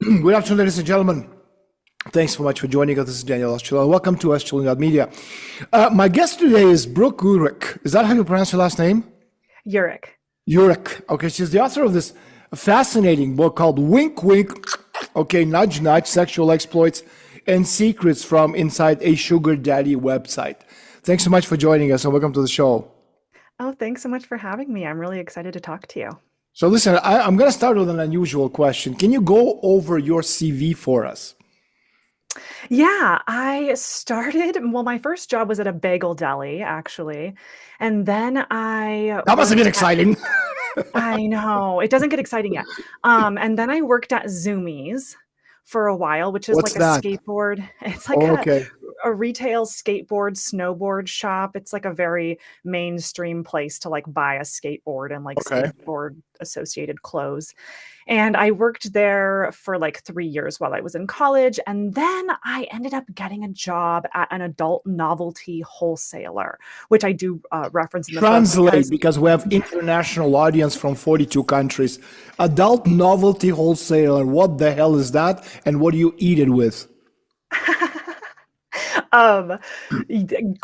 Good afternoon, ladies and gentlemen. Thanks so much for joining us. This is Daniel Estulin. Welcome to Estulin Media. My guest today is Brook Urick. Is that how you pronounce your last name? Urick. Urick. Okay, she's the author of this fascinating book called Wink Wink, okay, Nudge Nudge, Sexual Exploits and Secrets from Inside a Sugar Daddy Website. Thanks so much for joining us and welcome to the show. Oh, thanks so much for having me. I'm really excited to talk to you. So listen, I'm going to start with an unusual question. Can you go over your CV for us? Yeah, my first job was at a bagel deli, actually. And then That must have been exciting. I know, it doesn't get exciting yet. And then I worked at Zoomies for a while, which is What's like a that? skateboard. It's like Oh, okay. a retail skateboard, snowboard shop. It's like a very mainstream place to like buy a skateboard and like Okay. skateboard associated clothes. And I worked there for like 3 years while I was in college. And then I ended up getting a job at an adult novelty wholesaler, which I do reference in the book Translate because because we have international audience from 42 countries. Adult novelty wholesaler. What the hell is that? And what do you eat it with? um,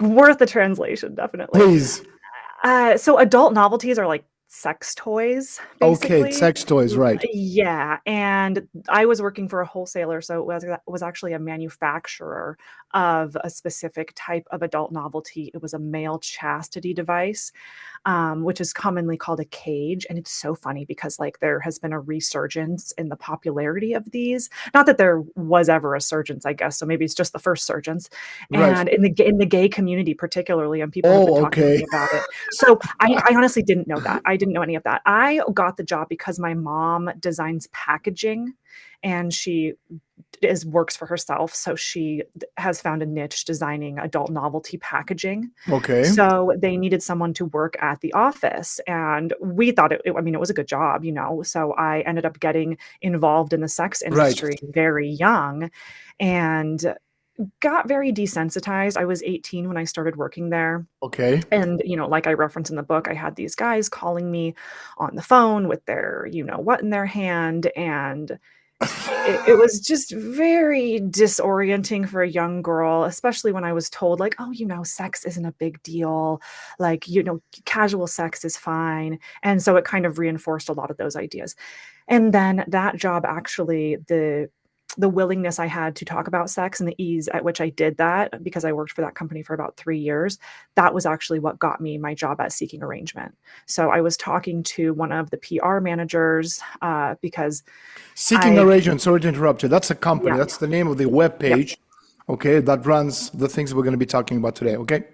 worth the translation, definitely. Please. So adult novelties are like sex toys, Okay, basically. sex toys, right. Yeah, and I was working for a wholesaler, so it was actually a manufacturer of a specific type of adult novelty. It was a male chastity device, which is commonly called a cage. And it's so funny because like there has been a resurgence in the popularity of these. Not that there was ever a surgence, I guess. So maybe it's just the first surgence. Right. And in the gay community particularly, and people have been Oh, talking to okay. me about it. So I honestly didn't know that. I didn't know any of that. I got the job because my mom designs packaging and she works for herself. So she has found a niche designing adult novelty packaging. Okay. So they needed someone to work at the office. And we thought I mean, it was a good job, you know. So I ended up getting involved in the sex Right. industry very young and got very desensitized. I was 18 when I started working there. Okay. And, you know, like I reference in the book, I had these guys calling me on the phone with their, you know, what in their hand. And it was just very disorienting for a young girl, especially when I was told, like, oh, you know, sex isn't a big deal. Like, you know, casual sex is fine. And so it kind of reinforced a lot of those ideas. And then that job actually, the willingness I had to talk about sex and the ease at which I did that, because I worked for that company for about 3 years, that was actually what got me my job at Seeking Arrangement. So I was talking to one of the PR managers because Seeking I, Arrangement, sorry to interrupt you. That's a company. yeah, That's the name of the web yep. page, okay, that runs the things we're going to be talking about today, okay?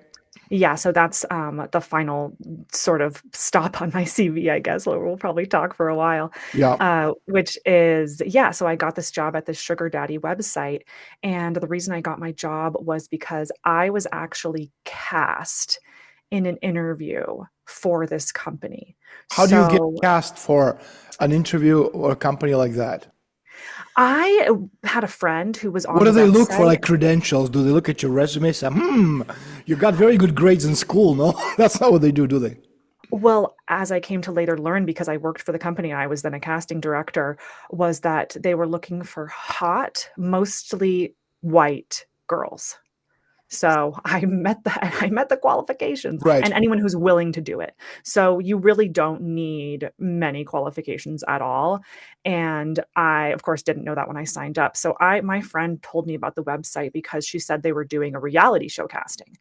Yeah, so that's the final sort of stop on my CV, I guess. We'll probably talk for a while, Yeah. which is, yeah, so I got this job at this sugar daddy website. And the reason I got my job was because I was actually cast in an interview for this company. How do you get So cast for an interview or a company like that? I had a friend who was What on do the they look for, website. like credentials? Do they look at your resume and say, you got very good grades in school, no? That's not what they do they? Well, as I came to later learn, because I worked for the company, I was then a casting director, was that they were looking for hot, mostly white girls. So I met the qualifications Right. and anyone who's willing to do it. So you really don't need many qualifications at all. And I, of course, didn't know that when I signed up. So my friend told me about the website because she said they were doing a reality show casting.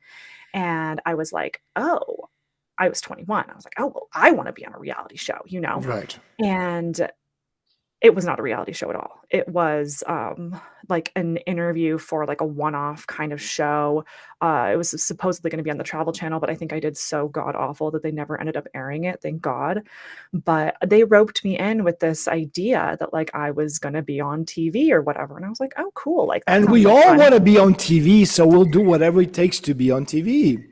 And I was like, oh, I was 21. I was like, oh, well, I want to be on a reality show, you know? Right. And it was not a reality show at all. It was like an interview for like a one-off kind of show. It was supposedly going to be on the Travel Channel, but I think I did so god awful that they never ended up airing it. Thank God. But they roped me in with this idea that like I was going to be on TV or whatever, and I was like, oh, cool. Like that And sounds we like all fun. want to be on TV, so we'll do whatever it takes to be on TV.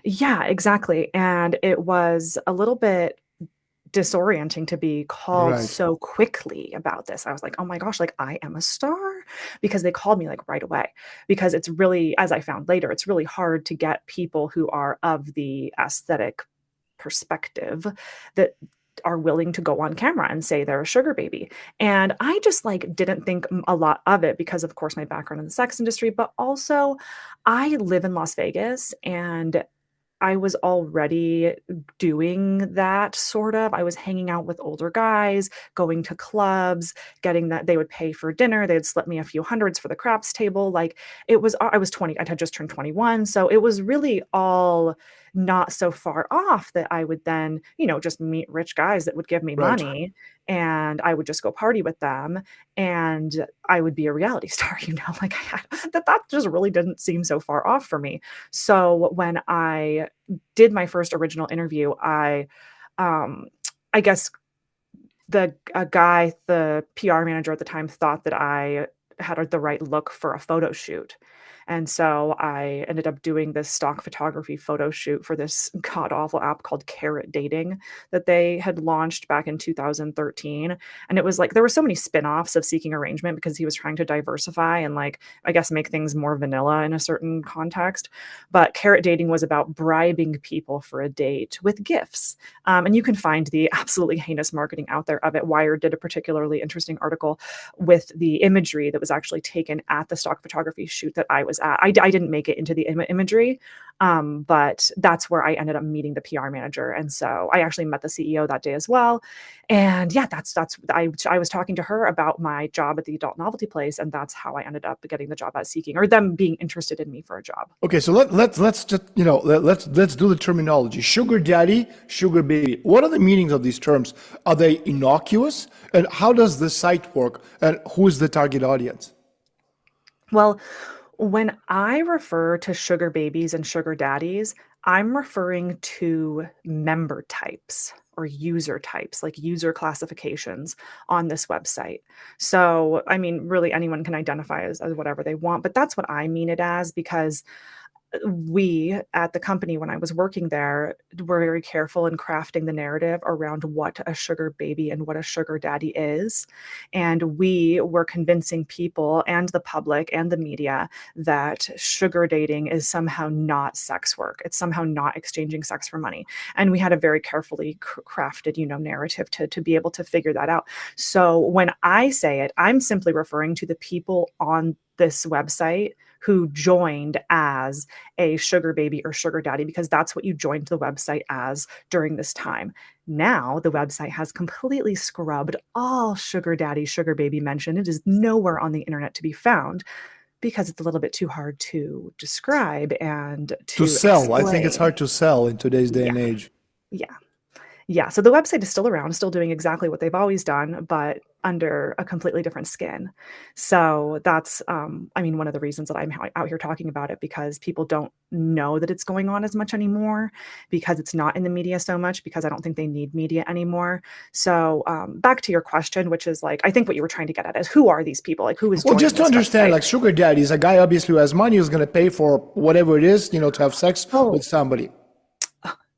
Yeah, exactly. And it was a little bit disorienting to be called Right. so quickly about this. I was like, "Oh my gosh, like I am a star?" Because they called me like right away. Because it's really, as I found later, it's really hard to get people who are of the aesthetic perspective that are willing to go on camera and say they're a sugar baby. And I just like didn't think a lot of it because of course my background in the sex industry, but also I live in Las Vegas and I was already doing that sort of. I was hanging out with older guys, going to clubs, getting that they would pay for dinner. They'd slip me a few hundreds for the craps table. Like it was, I was 20, I had just turned 21. So it was really all not so far off that I would then, just meet rich guys that would give me Right. money and I would just go party with them and I would be a reality star, like that just really didn't seem so far off for me. So when I did my first original interview, um, I guess the a guy, the PR manager at the time, thought that I had the right look for a photo shoot. And so I ended up doing this stock photography photo shoot for this god awful app called Carrot Dating that they had launched back in 2013. And it was like there were so many spin-offs of Seeking Arrangement because he was trying to diversify and like I guess make things more vanilla in a certain context. But Carrot Dating was about bribing people for a date with gifts. And you can find the absolutely heinous marketing out there of it. Wired did a particularly interesting article with the imagery that was actually taken at the stock photography shoot that I was at. I didn't make it into the imagery, but that's where I ended up meeting the PR manager. And so I actually met the CEO that day as well. And yeah, I was talking to her about my job at the adult novelty place, and that's how I ended up getting the job at Seeking, or them being interested in me for a job. Okay, so let's just let's do the terminology. Sugar daddy, sugar baby. What are the meanings of these terms? Are they innocuous? And how does the site work? And who is the target audience? Well, when I refer to sugar babies and sugar daddies, I'm referring to member types or user types, like user classifications on this website. So, I mean, really anyone can identify as whatever they want, but that's what I mean it as because we at the company when I was working there were very careful in crafting the narrative around what a sugar baby and what a sugar daddy is. And we were convincing people and the public and the media that sugar dating is somehow not sex work. It's somehow not exchanging sex for money. And we had a very carefully crafted, narrative to be able to figure that out. So when I say it, I'm simply referring to the people on this website who joined as a sugar baby or sugar daddy, because that's what you joined the website as during this time. Now, the website has completely scrubbed all sugar daddy, sugar baby mention. It is nowhere on the internet to be found because it's a little bit too hard to describe and To to sell. I think it's explain. hard to sell in today's day and Yeah, age. yeah. Yeah, so the website is still around, still doing exactly what they've always done, but under a completely different skin. So that's, I mean, one of the reasons that I'm out here talking about it because people don't know that it's going on as much anymore because it's not in the media so much because I don't think they need media anymore. So back to your question, which is like, I think what you were trying to get at is who are these people? Like who is Well, joining just to this understand, website? like sugar daddy is a guy obviously who has money who's going to pay for whatever it is, to have sex Oh, with somebody.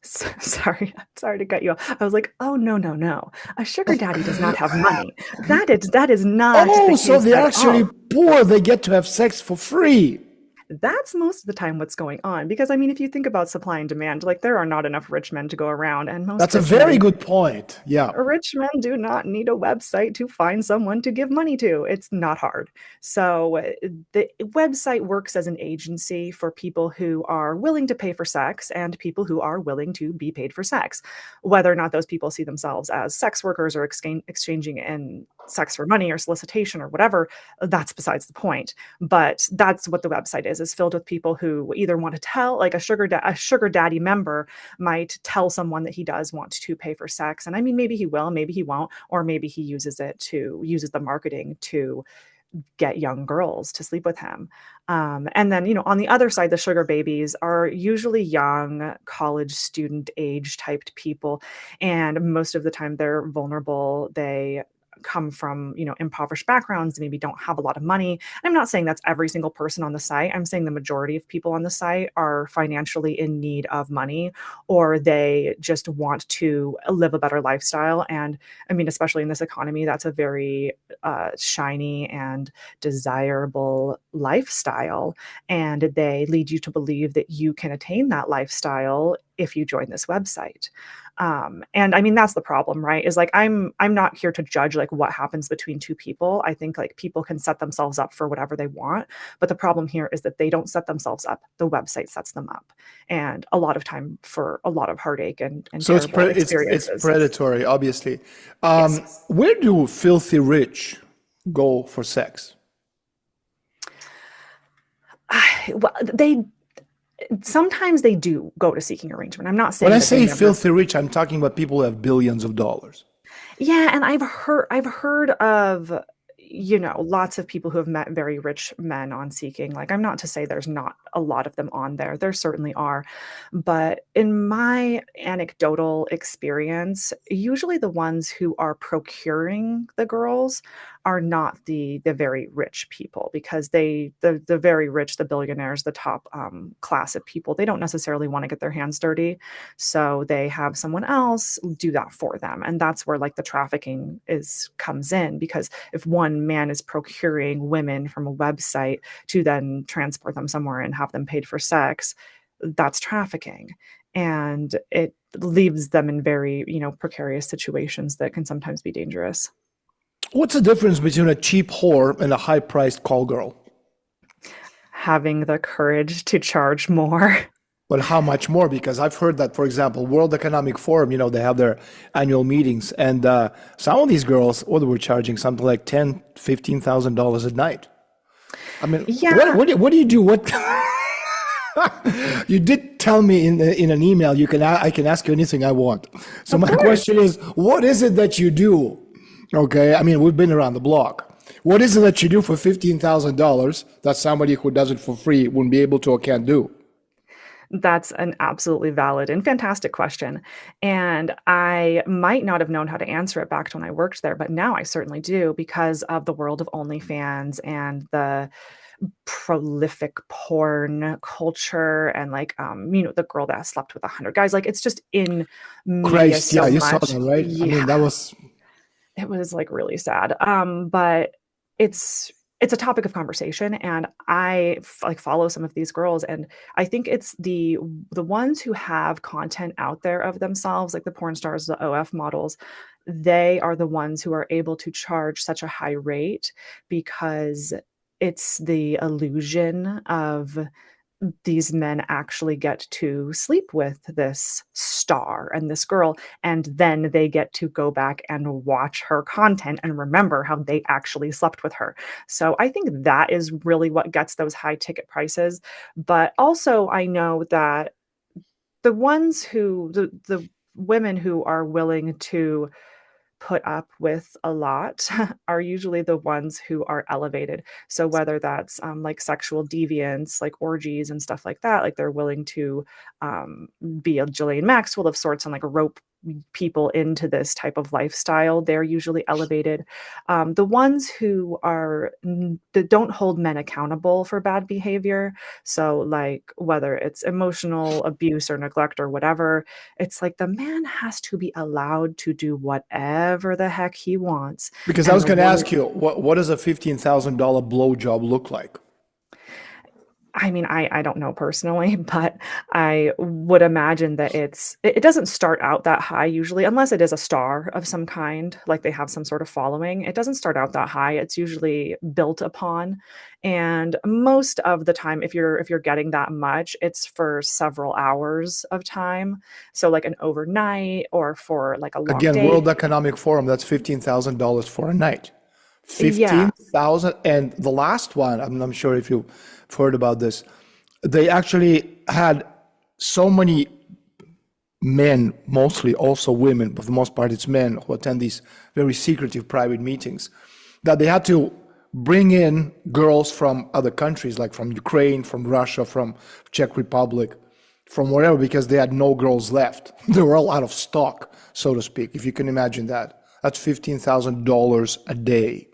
sorry, sorry to cut you off. I was like, oh no, no, no. A sugar daddy does not have money. That is not the Oh, so case they're at actually all. poor. They get to have sex for free. That's most of the time what's going on. Because I mean, if you think about supply and demand, like there are not enough rich men to go around, and most That's a very rich men good point. Yeah. do not need a website to find someone to give money to. It's not hard. So the website works as an agency for people who are willing to pay for sex and people who are willing to be paid for sex. Whether or not those people see themselves as sex workers or exchanging in sex for money or solicitation or whatever, that's besides the point. But that's what the website is filled with people who either want to tell, like a sugar daddy member might tell someone that he does want to pay for sex. And I mean, maybe he will, maybe he won't, or maybe he uses the marketing to get young girls to sleep with him. And then, on the other side, the sugar babies are usually young college student age typed people. And most of the time they're vulnerable. They come from impoverished backgrounds, maybe don't have a lot of money. I'm not saying that's every single person on the site. I'm saying the majority of people on the site are financially in need of money, or they just want to live a better lifestyle. And I mean, especially in this economy, that's a very shiny and desirable lifestyle. And they lead you to believe that you can attain that lifestyle if you join this website. And I mean, that's the problem, right? Is like, I'm not here to judge like what happens between two people. I think like people can set themselves up for whatever they want. But the problem here is that they don't set themselves up. The website sets them up. And a lot of time for a lot of heartache and So terrible it's experiences. predatory, obviously. Yes. Where do filthy rich go for sex? Well, they sometimes they do go to seeking arrangement. I'm not When saying I that they say never. filthy rich, I'm talking about people who have billions of dollars. Yeah, and I've heard of, lots of people who have met very rich men on Seeking. Like, I'm not to say there's not a lot of them on there. There certainly are. But in my anecdotal experience, usually the ones who are procuring the girls are not the very rich people, because the very rich, the billionaires, the top class of people, they don't necessarily want to get their hands dirty. So they have someone else do that for them. And that's where like the trafficking is comes in, because if one man is procuring women from a website to then transport them somewhere and have them paid for sex, that's trafficking. And it leaves them in very, precarious situations that can sometimes be dangerous. What's the difference between a cheap whore and a high-priced call girl? Having the courage to charge more. But how much more? Because I've heard that, for example, World Economic Forum, they have their annual meetings, and some of these girls, what were charging something like $10,000, $15,000 a night. I mean, Yeah, what do you do? What you did tell me in an email, I can ask you anything I want. So of my course. question is, what is it that you do? Okay, I mean, we've been around the block. What is it that you do for $15,000 that somebody who does it for free wouldn't be able to or can't do? That's an absolutely valid and fantastic question. And I might not have known how to answer it back to when I worked there, but now I certainly do, because of the world of OnlyFans and the prolific porn culture, and like the girl that slept with 100 guys. Like, it's just in media Christ, yeah, so you saw much. that, right? I Yeah, mean, that was it was like really sad. But it's a topic of conversation, and like follow some of these girls, and I think it's the ones who have content out there of themselves, like the porn stars, the OF models. They are the ones who are able to charge such a high rate, because it's the illusion of these men actually get to sleep with this star and this girl, and then they get to go back and watch her content and remember how they actually slept with her. So I think that is really what gets those high ticket prices. But also, I know that the women who are willing to put up with a lot are usually the ones who are elevated. So whether that's like sexual deviance, like orgies and stuff like that, like they're willing to be a Ghislaine Maxwell of sorts and like rope people into this type of lifestyle, they're usually elevated. The ones that don't hold men accountable for bad behavior, so like whether it's emotional abuse or neglect or whatever, it's like the man has to be allowed to do whatever the heck he wants. because I And was the going to woman, ask you, what does a $15,000 blowjob look like? I mean, I don't know personally, but I would imagine that it doesn't start out that high usually, unless it is a star of some kind, like they have some sort of following. It doesn't start out that high. It's usually built upon. And most of the time, if you're getting that much, it's for several hours of time. So like an overnight or for like a long Again, day. World Economic Forum, that's $15,000 for a night. Yeah. 15,000. And the last one, I'm not sure if you've heard about this. They actually had so many men, mostly also women, but for the most part it's men who attend these very secretive private meetings, that they had to bring in girls from other countries, like from Ukraine, from Russia, from Czech Republic, from wherever, because they had no girls left. They were all out of stock, so to speak, if you can imagine that. That's $15,000 a day.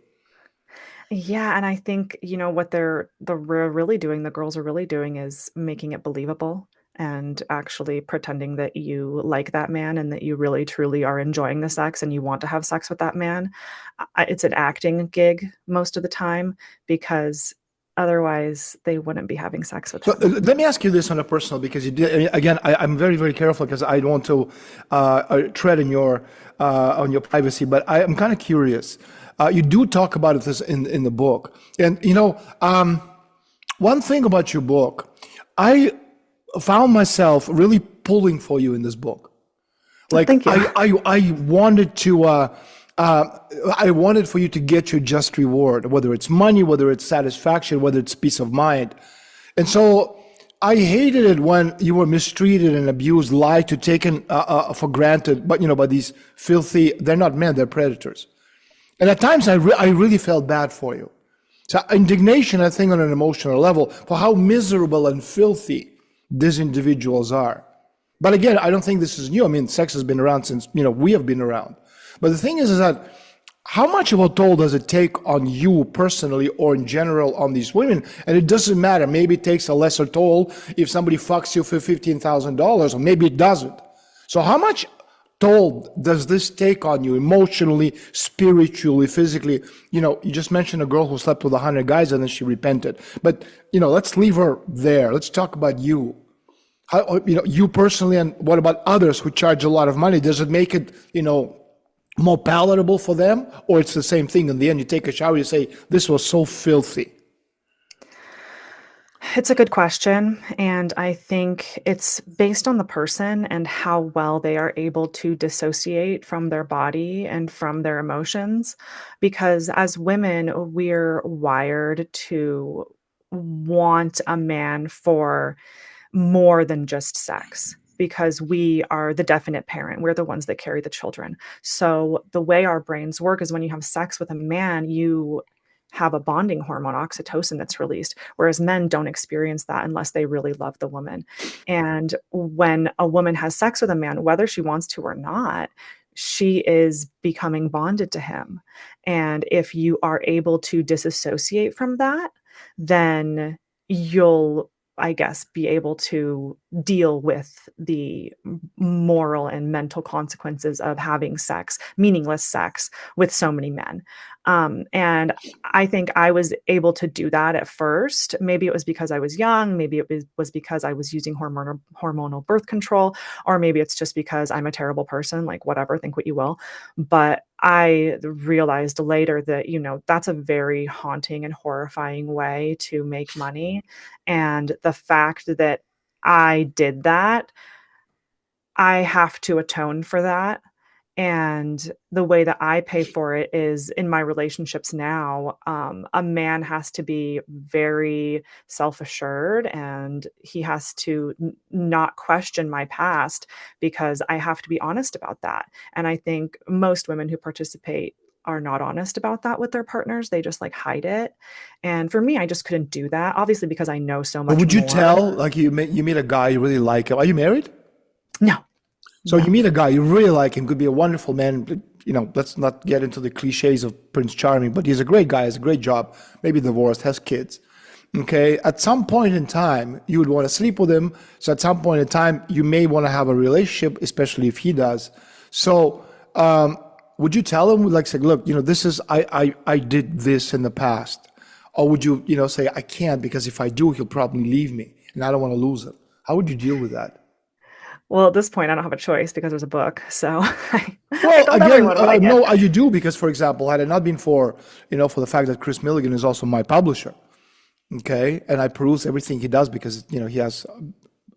Yeah, and I think, what they're really doing, the girls are really doing is making it believable and actually pretending that you like that man and that you really truly are enjoying the sex and you want to have sex with that man. It's an acting gig most of the time, because Otherwise, they wouldn't be having sex with So him. let me ask you this on a personal, because you did, I mean, again, I'm very, very careful because I don't want to tread on your privacy, but I am kind of curious. You do talk about it in the book. And, one thing about your book, I found myself really pulling for you in this book. Like Thank you. I wanted to, I wanted for you to get your just reward, whether it's money, whether it's satisfaction, whether it's peace of mind. And so I hated it when you were mistreated and abused, lied to, taken for granted, but by these filthy, they're not men, they're predators. And at times I really felt bad for you. So indignation, I think, on an emotional level, for how miserable and filthy these individuals are. But again, I don't think this is new. I mean, sex has been around since, we have been around. But the thing is that how much of a toll does it take on you personally or in general on these women? And it doesn't matter. Maybe it takes a lesser toll if somebody fucks you for $15,000, or maybe it doesn't. So how much toll does this take on you emotionally, spiritually, physically? You just mentioned a girl who slept with 100 guys and then she repented. But, let's leave her there. Let's talk about you. How, you personally, and what about others who charge a lot of money? Does it make it, more palatable for them, or it's the same thing? In the end, you take a shower, you say, this was so filthy. It's a good question, and I think it's based on the person and how well they are able to dissociate from their body and from their emotions. Because as women, we're wired to want a man for more than just sex, because we are the definite parent. We're the ones that carry the children. So the way our brains work is when you have sex with a man, you have a bonding hormone, oxytocin, that's released, whereas men don't experience that unless they really love the woman. And when a woman has sex with a man, whether she wants to or not, she is becoming bonded to him. And if you are able to disassociate from that, then you'll, I guess, be able to deal with the moral and mental consequences of having sex, meaningless sex, with so many men. And I think I was able to do that at first. Maybe it was because I was young. Maybe it was because I was using hormonal birth control, or maybe it's just because I'm a terrible person, like whatever, think what you will. But I realized later that, that's a very haunting and horrifying way to make money. And the fact that I did that, I have to atone for that. And the way that I pay for it is in my relationships now. A man has to be very self-assured, and he has to not question my past, because I have to be honest about that. And I think most women who participate are not honest about that with their partners. They just like hide it. And for me, I just couldn't do that, obviously, because I know so But much would you more. tell, like you meet a guy, you really like him. Are you married? No, So you no. meet a guy, you really like him, could be a wonderful man. Let's not get into the cliches of Prince Charming, but he's a great guy, has a great job, maybe divorced, has kids. Okay. At some point in time, you would want to sleep with him. So at some point in time, you may want to have a relationship, especially if he does. So, would you tell him, like, say, look, this is, I did this in the past? Or would you, say, I can't, because if I do, he'll probably leave me and I don't want to lose him? How would you deal with that? Well, at this point, I don't have a choice because there's a book. So I Well, told again, everyone what I did. no, you do, because, for example, had it not been for, for the fact that Chris Milligan is also my publisher, okay, and I peruse everything he does because, he has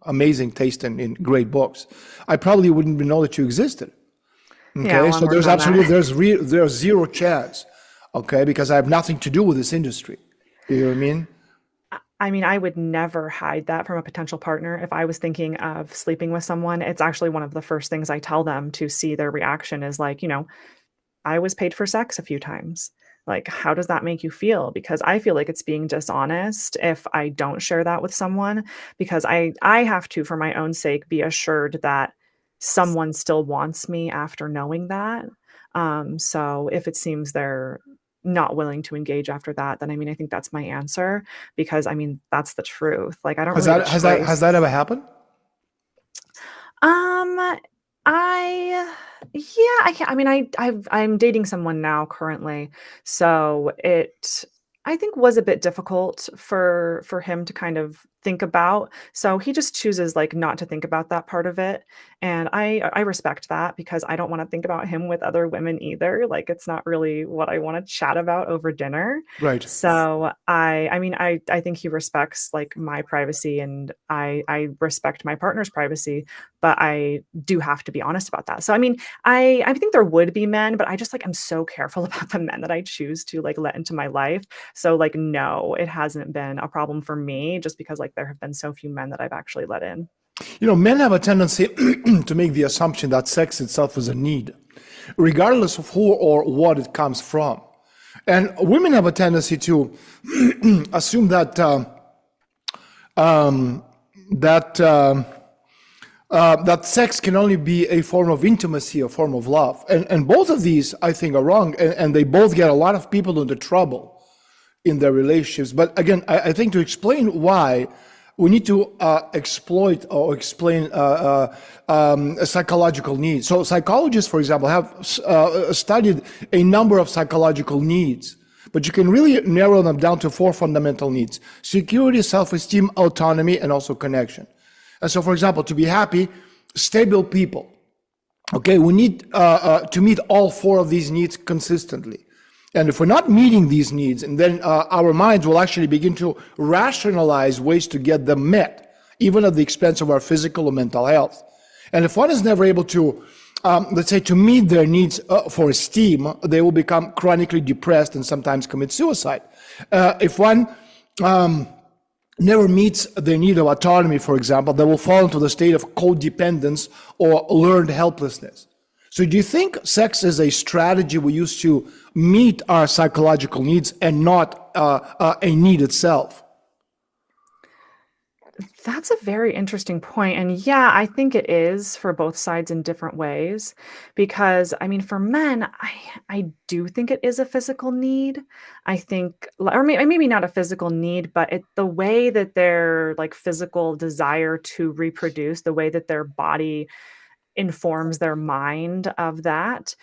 amazing taste in great books, I probably wouldn't even know that you existed, Yeah, okay? well, I'm So working there's on absolutely, that. there's zero chance, okay, because I have nothing to do with this industry. You know what I mean? I mean, I would never hide that from a potential partner. If I was thinking of sleeping with someone, it's actually one of the first things I tell them to see their reaction is like, I was paid for sex a few times. Like, how does that make you feel? Because I feel like it's being dishonest if I don't share that with someone, because I have to, for my own sake, be assured that someone still wants me after knowing that. So if it seems they're not willing to engage after that, then I mean, I think that's my answer, because I mean, that's the truth. Like, I don't Has really have a that has that has choice. that ever happened? Um, I yeah, I mean, I'm dating someone now currently, so it. I think was a bit difficult for him to kind of think about. So he just chooses like not to think about that part of it. And I respect that because I don't want to think about him with other women either. Like it's not really what I want to chat about over dinner. Right. So I mean I think he respects like my privacy and I respect my partner's privacy, but I do have to be honest about that. So I mean I think there would be men, but I just like I'm so careful about the men that I choose to like let into my life. So like, no, it hasn't been a problem for me just because like there have been so few men that I've actually let in. Men have a tendency to make the assumption that sex itself is a need, regardless of who or what it comes from. And women have a tendency to assume that that sex can only be a form of intimacy, a form of love. And both of these, I think, are wrong, and they both get a lot of people into trouble in their relationships. But again, I think to explain why, we need to exploit or explain psychological needs. So psychologists, for example, have studied a number of psychological needs, but you can really narrow them down to 4 fundamental needs: security, self-esteem, autonomy, and also connection. And so, for example, to be happy, stable people. Okay, we need to meet all 4 of these needs consistently. And if we're not meeting these needs, and then our minds will actually begin to rationalize ways to get them met, even at the expense of our physical or mental health. And if one is never able to, let's say, to meet their needs for esteem, they will become chronically depressed and sometimes commit suicide. If one never meets their need of autonomy, for example, they will fall into the state of codependence or learned helplessness. So do you think sex is a strategy we use to meet our psychological needs and not a need itself? That's a very interesting point. And yeah, I think it is for both sides in different ways. Because I mean, for men, I do think it is a physical need. I think, or maybe not a physical need, but the way that their like physical desire to reproduce, the way that their body informs their mind of that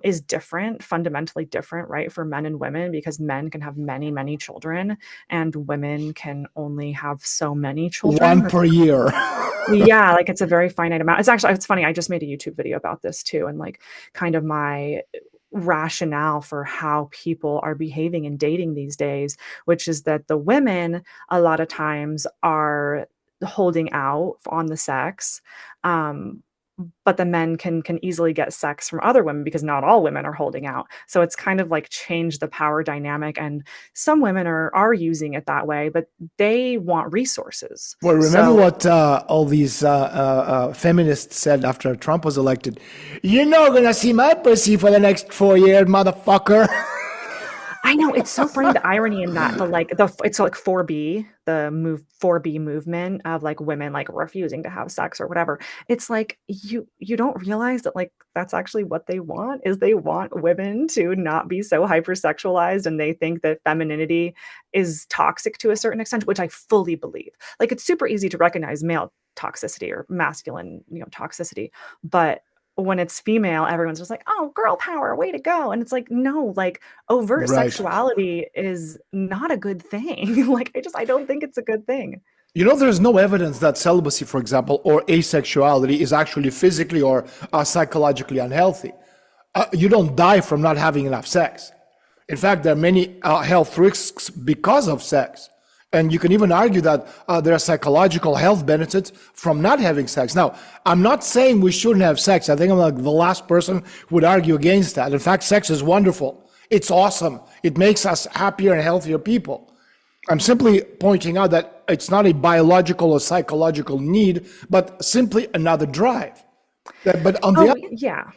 is different, fundamentally different, right, for men and women, because men can have many, many children and women can only have so many children. 1 per year. Yeah, like it's a very finite amount. It's funny, I just made a YouTube video about this too, and like kind of my rationale for how people are behaving and dating these days, which is that the women a lot of times are holding out on the sex. But the men can easily get sex from other women because not all women are holding out. So it's kind of like changed the power dynamic, and some women are using it that way, but they want resources. Well, remember what all these feminists said after Trump was elected? You're not going to see my pussy for the next 4 years, motherfucker. I know, it's so funny, the irony in that, it's like 4B, the 4B movement of like women like refusing to have sex or whatever. It's like you don't realize that like that's actually what they want, is they want women to not be so hypersexualized, and they think that femininity is toxic to a certain extent, which I fully believe. Like it's super easy to recognize male toxicity or masculine, toxicity, but when it's female, everyone's just like, oh, girl power, way to go. And it's like, no, like overt Right. sexuality is not a good thing. Like, I don't think it's a good thing. There's no evidence that celibacy, for example, or asexuality is actually physically or psychologically unhealthy. You don't die from not having enough sex. In fact, there are many health risks because of sex. And you can even argue that there are psychological health benefits from not having sex. Now, I'm not saying we shouldn't have sex. I think I'm like the last person who would argue against that. In fact, sex is wonderful. It's awesome. It makes us happier and healthier people. I'm simply pointing out that it's not a biological or psychological need, but simply another drive. But on the other, yeah.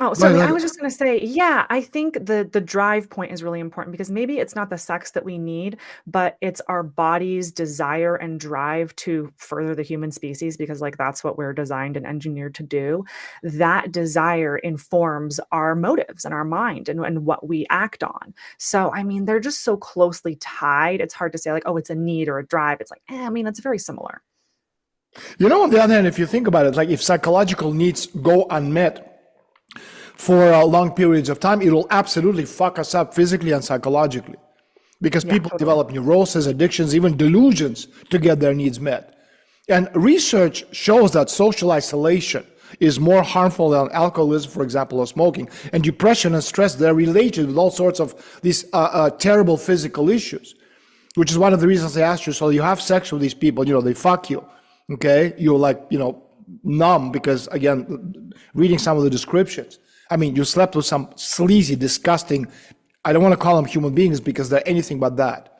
Oh, sorry. Right. I was just going to say, yeah, I think the drive point is really important, because maybe it's not the sex that we need, but it's our body's desire and drive to further the human species, because like that's what we're designed and engineered to do. That desire informs our motives and our mind and what we act on. So, I mean, they're just so closely tied. It's hard to say like, oh, it's a need or a drive. It's like, I mean, it's very similar. On the other hand, if you think about it, like if psychological needs go unmet for long periods of time, it will absolutely fuck us up physically and psychologically. because Yeah, people totally. develop neuroses, addictions, even delusions to get their needs met. And research shows that social isolation is more harmful than alcoholism, for example, or smoking. And depression and stress, they're related with all sorts of these terrible physical issues, which is one of the reasons I asked you. So you have sex with these people, they fuck you, okay? You're like, numb because, again, reading some of the descriptions. I mean, you slept with some sleazy, disgusting, I don't want to call them human beings because they're anything but that,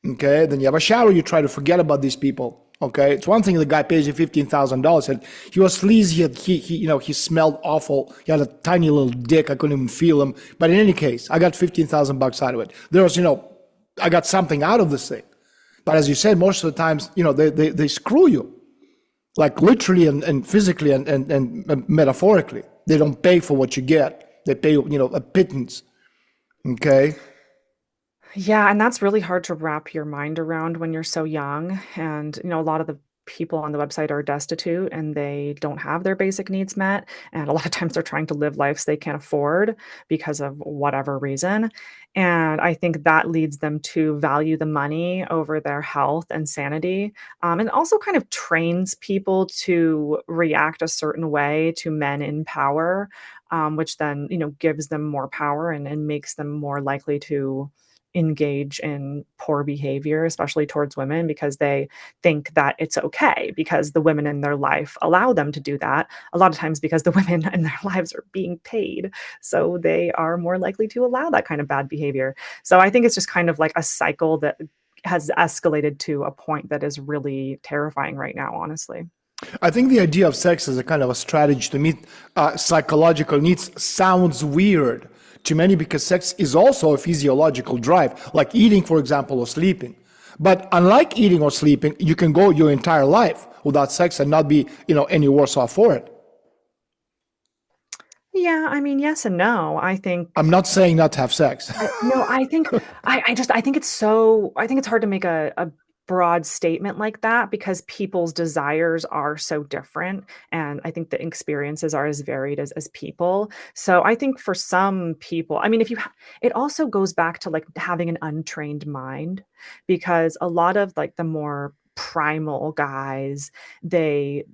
okay? Then you have a shower, you try to forget about these people. Okay, it's one thing the guy pays you $15,000, and he was sleazy. He smelled awful. He had a tiny little dick. I couldn't even feel him. But in any case, I got $15,000 out of it. There was, I got something out of this thing. But as you said, most of the times, they screw you, like literally and physically and metaphorically. They don't pay for what you get. They pay, a pittance. Okay. Yeah, and that's really hard to wrap your mind around when you're so young. And, a lot of the people on the website are destitute and they don't have their basic needs met. And a lot of times they're trying to live lives they can't afford because of whatever reason. And I think that leads them to value the money over their health and sanity. And also kind of trains people to react a certain way to men in power, which then, gives them more power and makes them more likely to engage in poor behavior, especially towards women, because they think that it's okay because the women in their life allow them to do that. A lot of times because the women in their lives are being paid. So they are more likely to allow that kind of bad behavior. So I think it's just kind of like a cycle that has escalated to a point that is really terrifying right now, honestly. I think the idea of sex as a kind of a strategy to meet psychological needs sounds weird to many because sex is also a physiological drive, like eating, for example, or sleeping. But unlike eating or sleeping, you can go your entire life without sex and not be, any worse off for it. Yeah, I mean, yes and no. I I'm think not saying not to have sex. no, I think I think it's hard to make a broad statement like that because people's desires are so different. And I think the experiences are as varied as people. So I think for some people, I mean, it also goes back to like having an untrained mind because a lot of like the more primal guys, they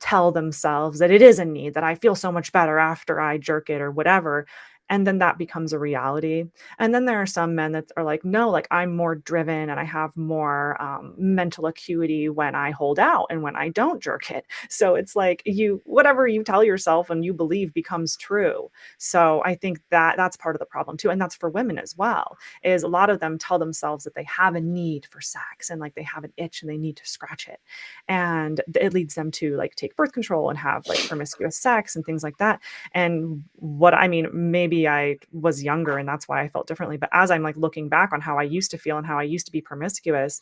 tell themselves that it is a need, that I feel so much better after I jerk it or whatever. And then that becomes a reality. And then there are some men that are like, no, like I'm more driven and I have more mental acuity when I hold out and when I don't jerk it. So it's like whatever you tell yourself and you believe becomes true. So I think that that's part of the problem too. And that's for women as well, is a lot of them tell themselves that they have a need for sex and like they have an itch and they need to scratch it. And it leads them to like take birth control and have like promiscuous sex and things like that. And maybe I was younger and that's why I felt differently. But as I'm like looking back on how I used to feel and how I used to be promiscuous,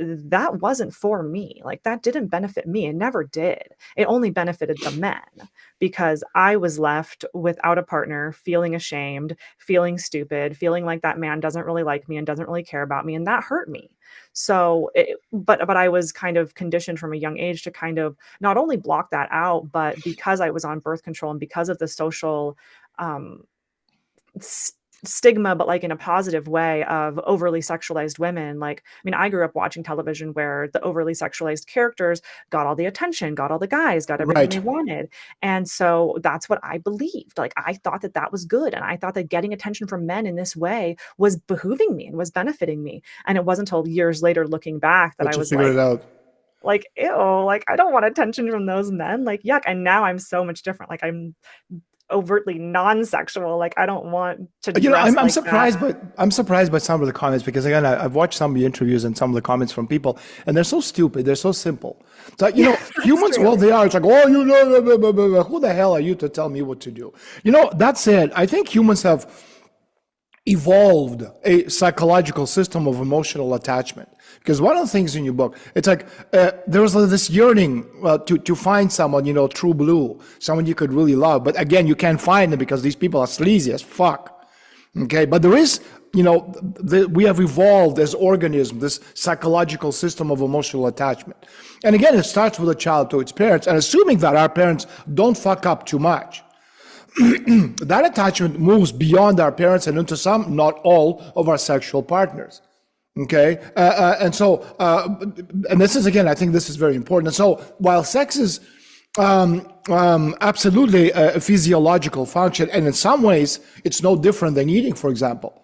that wasn't for me. Like that didn't benefit me. It never did. It only benefited the men because I was left without a partner, feeling ashamed, feeling stupid, feeling like that man doesn't really like me and doesn't really care about me. And that hurt me. But I was kind of conditioned from a young age to kind of not only block that out, but because I was on birth control and because of the social um, stigma, but like in a positive way of overly sexualized women. Like, I mean, I grew up watching television where the overly sexualized characters got all the attention, got all the guys, got everything they Right. wanted. And so that's what I believed. Like, I thought that that was good. And I thought that getting attention from men in this way was behooving me and was benefiting me. And it wasn't until years later looking back that I But you was figured it out. like, ew, like I don't want attention from those men. Like, yuck. And now I'm so much different. Like I'm overtly non-sexual. Like I don't want to dress I'm like that. surprised, but I'm surprised by some of the comments because again, I've watched some of the interviews and some of the comments from people, and they're so stupid. They're so simple. It's like Yeah, that's humans. true. Well, they are. It's like, oh, blah, blah, blah, blah. Who the hell are you to tell me what to do? That said, I think humans have evolved a psychological system of emotional attachment. Because one of the things in your book, it's like there was this yearning to find someone, true blue, someone you could really love. But again, you can't find them because these people are sleazy as fuck. Okay, but there is, we have evolved as organisms this psychological system of emotional attachment. And again, it starts with a child to its parents, and assuming that our parents don't fuck up too much. That attachment moves beyond our parents and into some, not all, of our sexual partners. Okay, and this is, again, I think this is very important. And so, while sex is absolutely a physiological function, and in some ways, it's no different than eating, for example.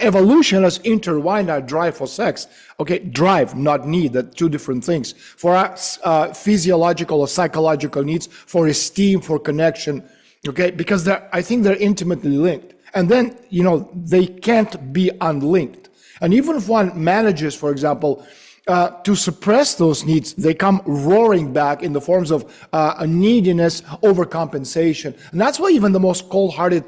Evolution has intertwined our drive for sex. Okay, drive, not need, they're two different things. For us, physiological or psychological needs, for esteem, for connection. Okay, because I think they're intimately linked, and then they can't be unlinked. And even if one manages, for example, to suppress those needs, they come roaring back in the forms of a neediness, overcompensation. And that's why even the most cold-hearted,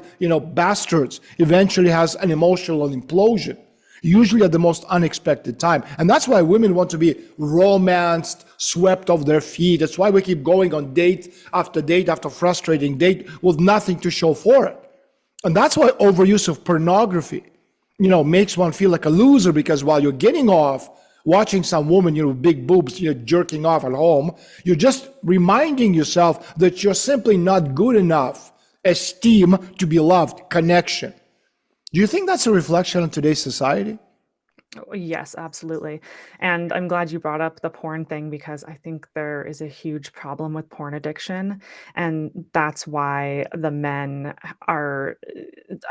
bastards eventually has an emotional implosion, usually at the most unexpected time. And that's why women want to be romanced, swept off their feet. That's why we keep going on date after frustrating date with nothing to show for it. And that's why overuse of pornography makes one feel like a loser, because while you're getting off watching some woman, big boobs, jerking off at home, you're just reminding yourself that you're simply not good enough. Esteem, to be loved, connection. Do you think that's a reflection on today's society? Yes, absolutely. And I'm glad you brought up the porn thing, because I think there is a huge problem with porn addiction. And that's why the men are,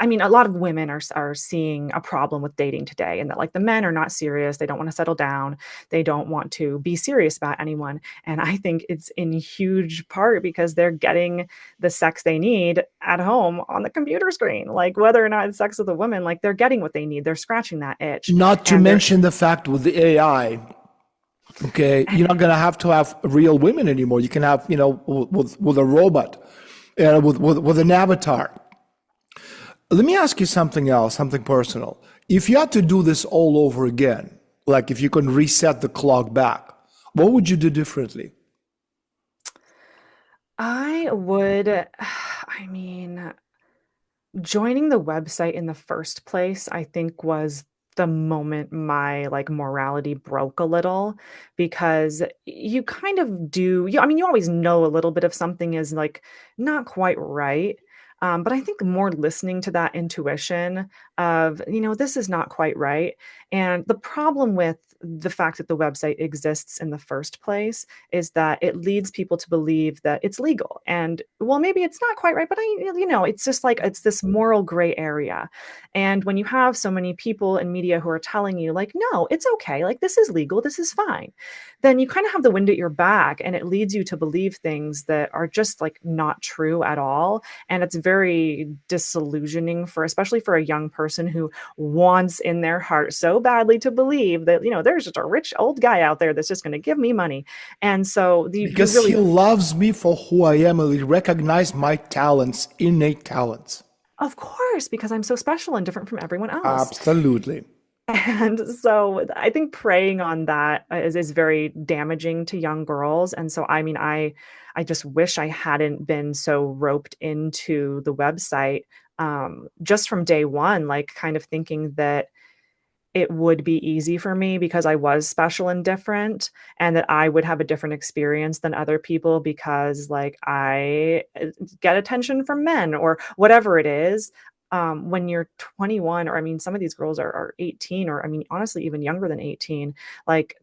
a lot of women are seeing a problem with dating today, and that like the men are not serious. They don't want to settle down. They don't want to be serious about anyone. And I think it's in huge part because they're getting the sex they need at home on the computer screen. Like whether or not it's sex with a woman, like they're getting what they need. They're scratching that itch. Not to mention the fact with the AI, okay, you're not going to have real women anymore. You can have, with a robot, with an avatar. Let me ask you something else, something personal. If you had to do this all over again, like if you could reset the clock back, what would you do differently? I would, joining the website in the first place, I think was the moment my like morality broke a little, because you kind of do, you always know a little bit of something is like not quite right. But I think more listening to that intuition of, this is not quite right. And the problem with the fact that the website exists in the first place is that it leads people to believe that it's legal. And well, maybe it's not quite right, but it's just like, it's this moral gray area. And when you have so many people in media who are telling you like, no, it's okay, like this is legal, this is fine, then you kind of have the wind at your back, and it leads you to believe things that are just like not true at all. And it's very disillusioning especially for a young person who wants in their heart so badly to believe that, there's just a rich old guy out there that's just going to give me money. And so because he loves me for who I am, and he recognizes my talents, innate talents. Of course, because I'm so special and different from everyone else. Absolutely. And so I think preying on that is very damaging to young girls. And so, I just wish I hadn't been so roped into the website just from day one, like kind of thinking that it would be easy for me because I was special and different, and that I would have a different experience than other people because like I get attention from men or whatever it is. When you're 21, or some of these girls are 18, or honestly, even younger than 18, like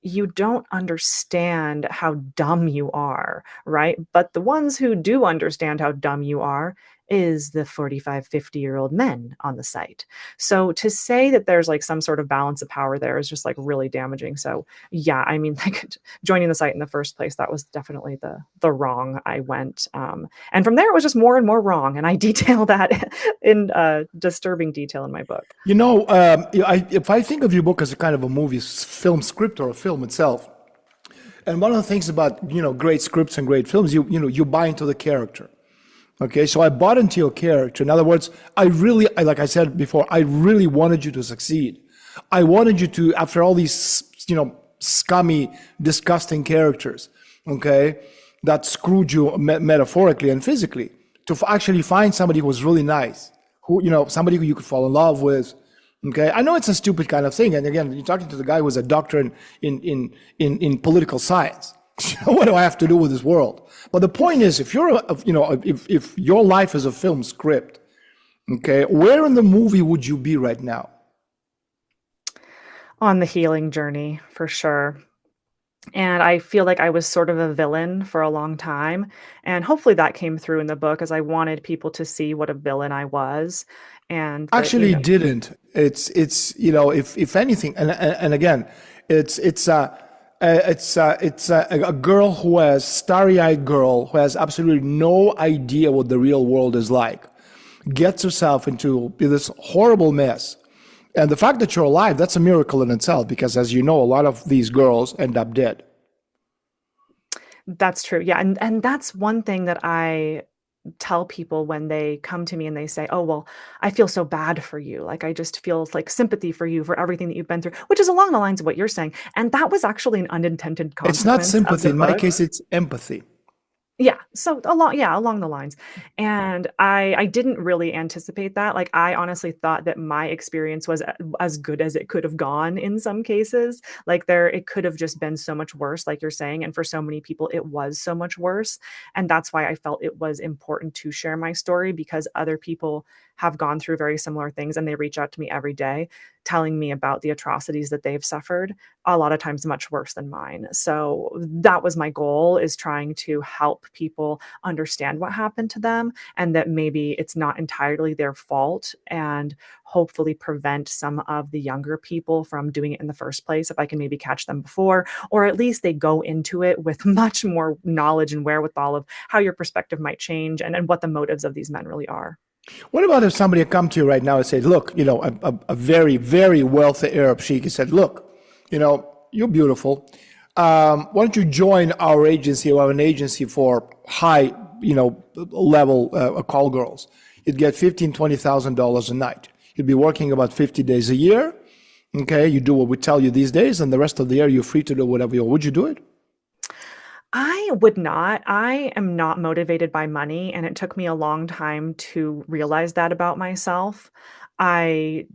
you don't understand how dumb you are, right? But the ones who do understand how dumb you are is the 45, 50-year-old men on the site. So to say that there's like some sort of balance of power there is just like really damaging. So yeah, like joining the site in the first place, that was definitely the wrong I went. And from there, it was just more and more wrong. And I detail that in disturbing detail in my book. If I think of your book as a kind of a movie, film script, or a film itself, and one of the things about, great scripts and great films, you buy into the character. Okay, so I bought into your character. In other words, like I said before, I really wanted you to succeed. I wanted you to, after all these, scummy, disgusting characters, okay, that screwed you metaphorically and physically, to actually find somebody who was really nice, who, somebody who you could fall in love with. Okay, I know it's a stupid kind of thing. And again, you're talking to the guy who was a doctor in political science. What do I have to do with this world? But the point is, if if your life is a film script, okay, where in the movie would you be right now? on the healing journey for sure. And I feel like I was sort of a villain for a long time, and hopefully that came through in the book as I wanted people to see what a villain I was and that, Actually, it didn't. It's if anything, and again, it's a girl who has starry-eyed girl who has absolutely no idea what the real world is like, gets herself into this horrible mess. And the fact that you're alive, that's a miracle in itself, because as you know, a lot of these girls end up dead. That's true. Yeah, and that's one thing that I tell people when they come to me and they say, "Oh, well, I feel so bad for you. Like I just feel like sympathy for you for everything that you've been through," which is along the lines of what you're saying. And that was actually an unintended It's not consequence of sympathy. the In my book. case, it's empathy. Yeah, so along the lines. And I didn't really anticipate that. Like, I honestly thought that my experience was as good as it could have gone in some cases. Like, it could have just been so much worse, like you're saying, and for so many people, it was so much worse. And that's why I felt it was important to share my story, because other people have gone through very similar things, and they reach out to me every day telling me about the atrocities that they've suffered, a lot of times much worse than mine. So that was my goal, is trying to help people understand what happened to them, and that maybe it's not entirely their fault, and hopefully prevent some of the younger people from doing it in the first place if I can maybe catch them before, or at least they go into it with much more knowledge and wherewithal of how your perspective might change, and what the motives of these men really are. What about if somebody had come to you right now and said, look, a very, very wealthy Arab sheikh, he said, look, you're beautiful. Why don't you join our agency? We have an agency for high, level call girls. You'd get $15,000-$20,000 a night. You'd be working about 50 days a year. Okay, you do what we tell you these days, and the rest of the year you're free to do whatever you want. Would you do it? I would not. I am not motivated by money, and it took me a long time to realize that about myself. I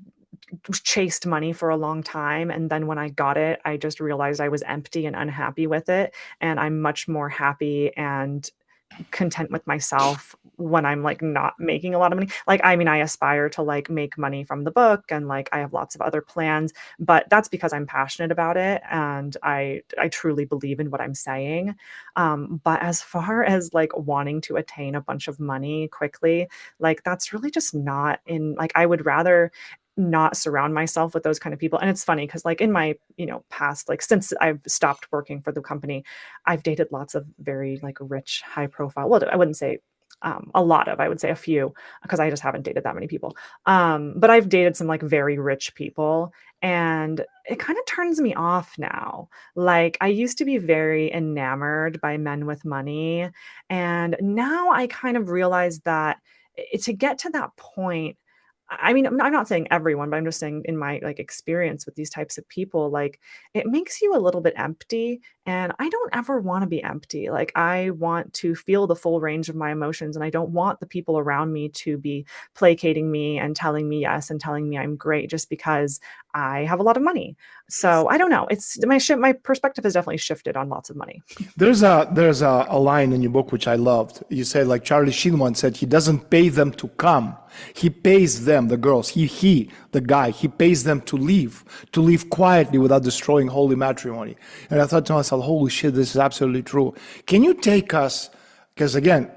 chased money for a long time, and then when I got it, I just realized I was empty and unhappy with it, and I'm much more happy and content with myself when I'm like not making a lot of money. Like, I mean, I aspire to like make money from the book, and like I have lots of other plans, but that's because I'm passionate about it, and I truly believe in what I'm saying. But as far as like wanting to attain a bunch of money quickly, like that's really just not in, like I would rather not surround myself with those kind of people. And it's funny because like in my, past, like since I've stopped working for the company, I've dated lots of very like rich, high profile. Well, I wouldn't say a lot of, I would say a few, because I just haven't dated that many people. But I've dated some like very rich people, and it kind of turns me off now. Like I used to be very enamored by men with money, and now I kind of realize that to get to that point, I mean, I'm not saying everyone, but I'm just saying in my like experience with these types of people, like it makes you a little bit empty. And I don't ever want to be empty. Like I want to feel the full range of my emotions. And I don't want the people around me to be placating me and telling me yes and telling me I'm great just because I have a lot of money. So I don't know. It's my perspective has definitely shifted on lots of money. There's a line in your book which I loved. You said, like Charlie Sheen once said, he doesn't pay them to come. He pays them, the girls, the guy, he pays them to live quietly without destroying holy matrimony. And I thought to myself, holy shit, this is absolutely true. Can you take us, because again,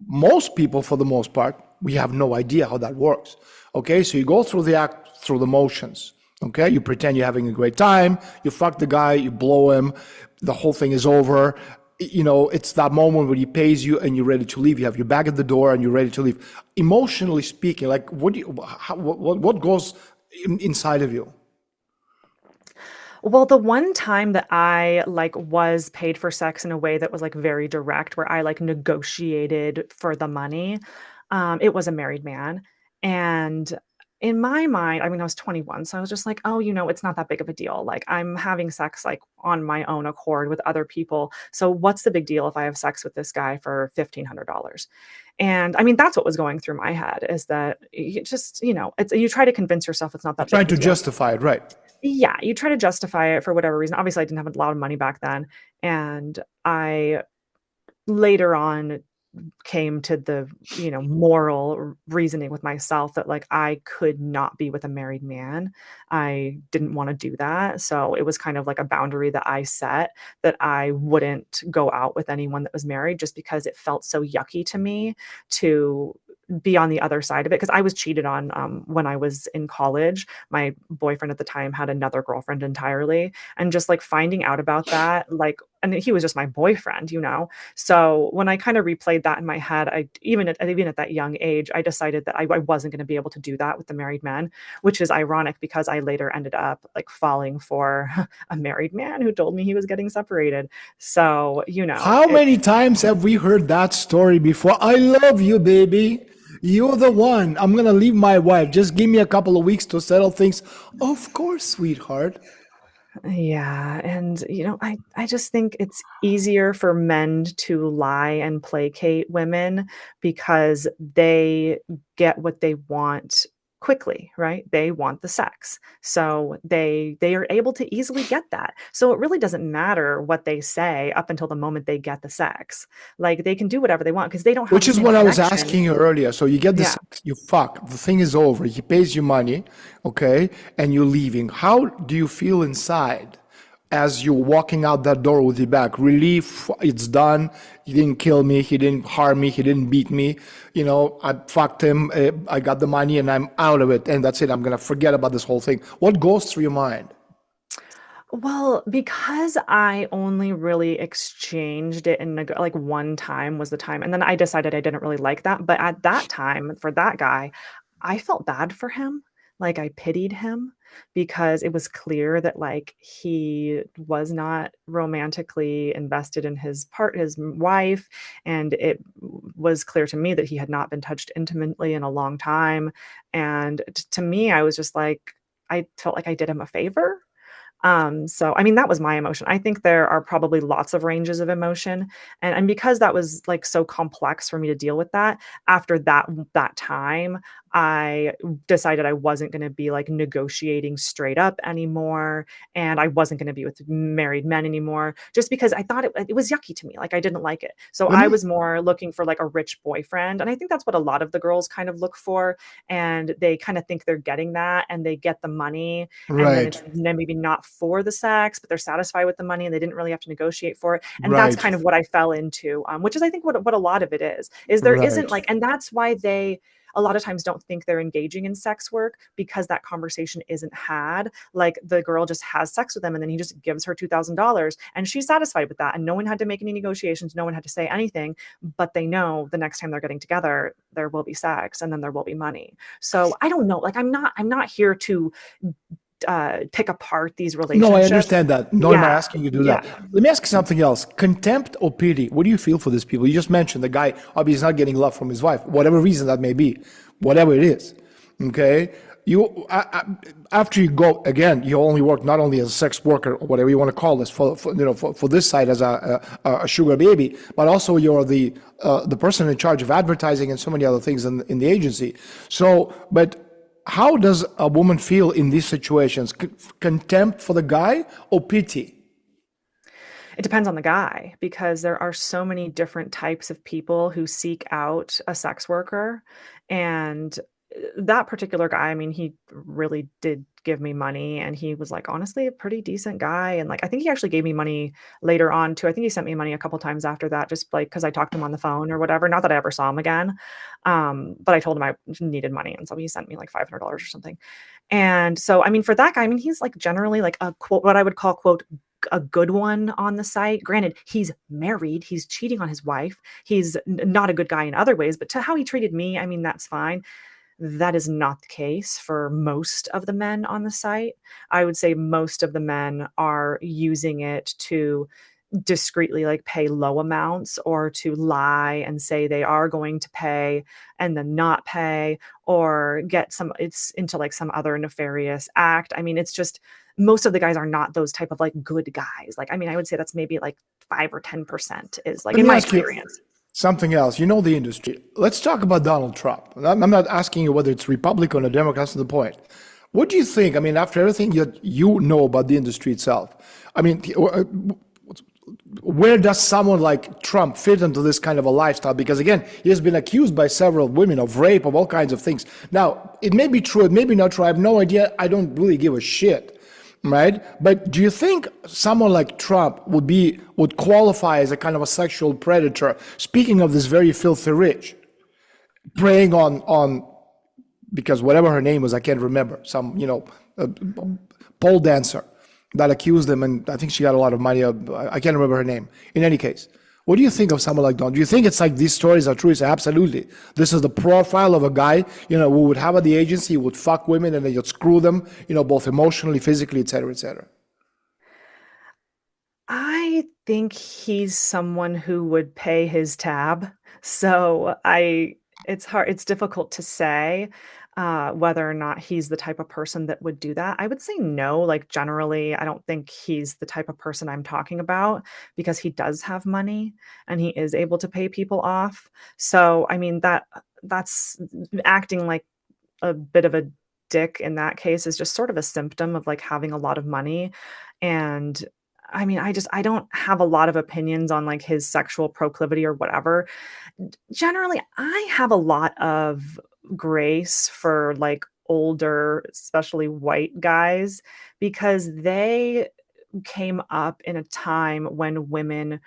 most people, for the most part, we have no idea how that works. Okay, so you go through the act, through the motions. Okay, you pretend you're having a great time, you fuck the guy, you blow him, the whole thing is over. It's that moment where he pays you and you're ready to leave. You have your bag at the door and you're ready to leave. Emotionally speaking, like what goes inside of you? Well, the one time that I like was paid for sex in a way that was like very direct, where I like negotiated for the money, it was a married man. And in my mind, I mean, I was 21, so I was just like, oh, it's not that big of a deal. Like I'm having sex like on my own accord with other people. So what's the big deal if I have sex with this guy for $1,500? And I mean, that's what was going through my head, is that you just, you try to convince yourself it's not You're that big trying of a to deal. justify it, right? Yeah, you try to justify it for whatever reason. Obviously, I didn't have a lot of money back then, and I later on came to the, moral reasoning with myself that like I could not be with a married man. I didn't want to do that. So it was kind of like a boundary that I set, that I wouldn't go out with anyone that was married, just because it felt so yucky to me to be on the other side of it. Because I was cheated on when I was in college. My boyfriend at the time had another girlfriend entirely. And just like finding out about that, like, and he was just my boyfriend, So when I kind of replayed that in my head, even at that young age, I decided that I wasn't going to be able to do that with the married men, which is ironic because I later ended up like falling for a married man who told me he was getting separated. So, How many times have we heard that story before? I love you, baby. You're the one. I'm going to leave my wife. Just give me a couple of weeks to settle things. Of course, sweetheart. Yeah, and I just think it's easier for men to lie and placate women because they get what they want quickly, right? They want the sex. So they are able to easily get that. So it really doesn't matter what they say up until the moment they get the sex. Like they can do whatever they want because they don't have Which the is same what I was connection. asking you earlier. So you get Yeah. this, you fuck, the thing is over. He pays you money, okay, and you're leaving. How do you feel inside as you're walking out that door with your back? Relief, it's done. He didn't kill me. He didn't harm me. He didn't beat me. I fucked him. I got the money and I'm out of it. And that's it. I'm going to forget about this whole thing. What goes through your mind? Well, because I only really exchanged it in like one time was the time, and then I decided I didn't really like that. But at that time, for that guy, I felt bad for him. Like I pitied him because it was clear that like he was not romantically invested in his wife, and it was clear to me that he had not been touched intimately in a long time. And to me, I was just like, I felt like I did him a favor. So I mean, that was my emotion. I think there are probably lots of ranges of emotion. And because that was like so complex for me to deal with that, after that time, I decided I wasn't going to be like negotiating straight up anymore. And I wasn't going to be with married men anymore, just because I thought it was yucky to me. Like I didn't like it. So Let I me, was more looking for like a rich boyfriend. And I think that's what a lot of the girls kind of look for. And they kind of think they're getting that, and they get the money, and then right, it's maybe not for the sex, but they're satisfied with the money and they didn't really have to negotiate for it. And that's right, kind of what I fell into, which is I think what a lot of it is there isn't right. like, and that's why they a lot of times don't think they're engaging in sex work, because that conversation isn't had. Like the girl just has sex with him and then he just gives her $2,000 and she's satisfied with that. And no one had to make any negotiations. No one had to say anything, but they know the next time they're getting together, there will be sex and then there will be money. So I don't know. Like I'm not here to pick apart these No, I relationships. understand that. Nor am I Yeah. asking you to do Yeah. that. Let me ask you something else. Contempt or pity? What do you feel for these people? You just mentioned the guy obviously not getting love from his wife, whatever reason that may be, whatever it is. Okay, after you go again, you only work not only as a sex worker or whatever you want to call this for this side as a sugar baby, but also you're the person in charge of advertising and so many other things in the agency. So, but how does a woman feel in these situations? Contempt for the guy or pity? It depends on the guy, because there are so many different types of people who seek out a sex worker. And that particular guy, I mean, he really did give me money, and he was like honestly a pretty decent guy. And like I think he actually gave me money later on too. I think he sent me money a couple times after that, just like because I talked to him on the phone or whatever. Not that I ever saw him again. But I told him I needed money, and so he sent me like $500 or something. And so I mean, for that guy, I mean, he's like generally like a quote, what I would call quote a good one on the site. Granted, he's married, he's cheating on his wife, he's not a good guy in other ways, but to how he treated me, I mean, that's fine. That is not the case for most of the men on the site. I would say most of the men are using it to discreetly like pay low amounts, or to lie and say they are going to pay and then not pay, or get some it's into like some other nefarious act. I mean, it's just most of the guys are not those type of like good guys. Like I mean, I would say that's maybe like 5 or 10% is like Let in me my ask you experience. something else. You know the industry. Let's talk about Donald Trump. I'm not asking you whether it's Republican or Democrat. That's the point. What do you think? I mean, after everything you know about the industry itself, I mean, where does someone like Trump fit into this kind of a lifestyle? Because again, he has been accused by several women of rape, of all kinds of things. Now, it may be true, it may be not true. I have no idea. I don't really give a shit, right? But do you think someone like Trump would qualify as a kind of a sexual predator? Speaking of this very filthy rich, preying on because whatever her name was, I can't remember, some, pole dancer that accused him, and I think she got a lot of money. I can't remember her name. In any case, what do you think of someone like Don? Do you think it's like these stories are true? It's absolutely. This is the profile of a guy, who would have at the agency, would fuck women and then you'd screw them, both emotionally, physically, et cetera, et cetera. I think he's someone who would pay his tab. So it's difficult to say whether or not he's the type of person that would do that. I would say no. Like generally, I don't think he's the type of person I'm talking about because he does have money and he is able to pay people off. So I mean that's acting like a bit of a dick in that case is just sort of a symptom of like having a lot of money. And I mean, I don't have a lot of opinions on like his sexual proclivity or whatever. Generally, I have a lot of grace for like older, especially white guys, because they came up in a time when women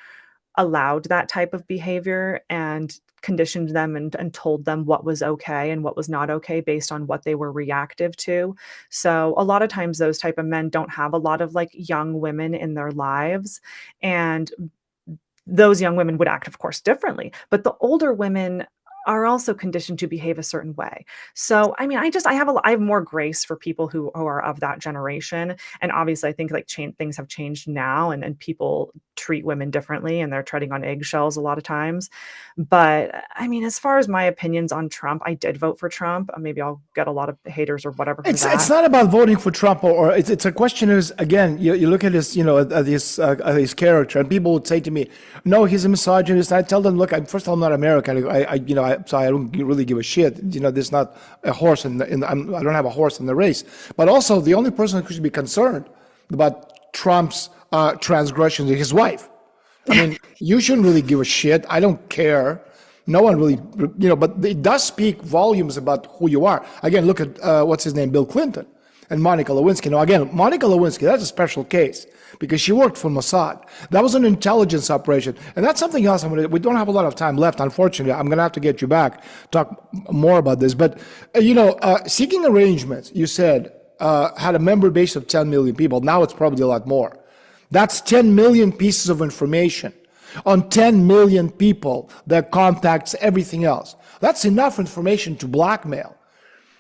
allowed that type of behavior and conditioned them and told them what was okay and what was not okay based on what they were reactive to. So a lot of times those type of men don't have a lot of like young women in their lives, and those young women would act, of course, differently. But the older women are also conditioned to behave a certain way. So, I mean, I have more grace for people who are of that generation. And obviously, I think like things have changed now, and people treat women differently, and they're treading on eggshells a lot of times. But I mean, as far as my opinions on Trump, I did vote for Trump. Maybe I'll get a lot of haters or whatever for that. It's not about voting for Trump, or it's a question is, again, you look at his, at his character, and people would say to me, no, he's a misogynist. I tell them, look, first of all, I'm not American. So I don't really give a shit. There's not a horse I don't have a horse in the race. But also, the only person who should be concerned about Trump's transgressions is his wife. I mean, you shouldn't really give a shit. I don't care. No one really, but it does speak volumes about who you are. Again, look at, what's his name, Bill Clinton and Monica Lewinsky. Now, again, Monica Lewinsky, that's a special case because she worked for Mossad. That was an intelligence operation. And that's something else. We don't have a lot of time left, unfortunately. I'm going to have to get you back, talk more about this. But, seeking arrangements, you said, had a member base of 10 million people. Now it's probably a lot more. That's 10 million pieces of information on 10 million people, their contacts, everything else. That's enough information to blackmail.